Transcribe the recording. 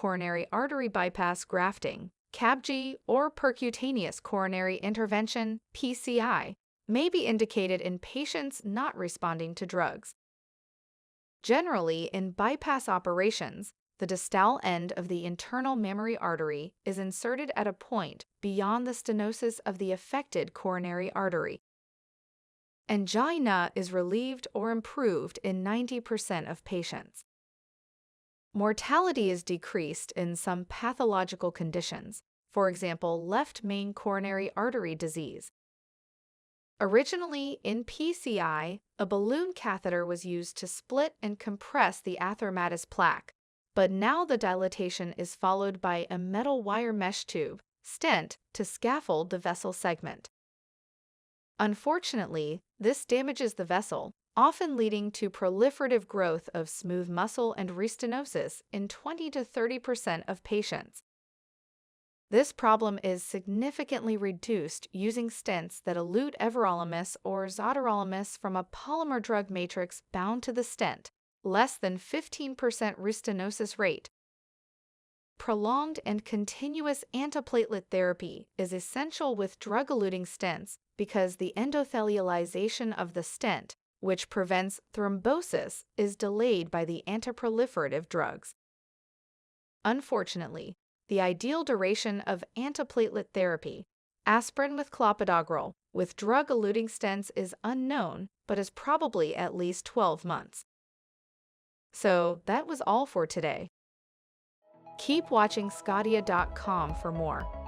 coronary artery bypass grafting, CABG, or percutaneous coronary intervention, PCI, may be indicated in patients not responding to drugs. Generally, in bypass operations, the distal end of the internal mammary artery is inserted at a point beyond the stenosis of the affected coronary artery. Angina is relieved or improved in 90% of patients. Mortality is decreased in some pathological conditions, for example, left main coronary artery disease. Originally, in PCI, a balloon catheter was used to split and compress the atheromatous plaque, but now the dilatation is followed by a metal wire mesh tube, stent, to scaffold the vessel segment. Unfortunately, this damages the vessel, often leading to proliferative growth of smooth muscle and restenosis in 20 to 30% of patients. This problem is significantly reduced using stents that elute everolimus or xaderolimus from a polymer drug matrix bound to the stent, less than 15% restenosis rate. Prolonged and continuous antiplatelet therapy is essential with drug-eluting stents because the endothelialization of the stent, which prevents thrombosis, is delayed by the antiproliferative drugs. Unfortunately, the ideal duration of antiplatelet therapy, aspirin with clopidogrel, with drug-eluting stents is unknown, but is probably at least 12 months. So that was all for today. Keep watching sqadia.com for more.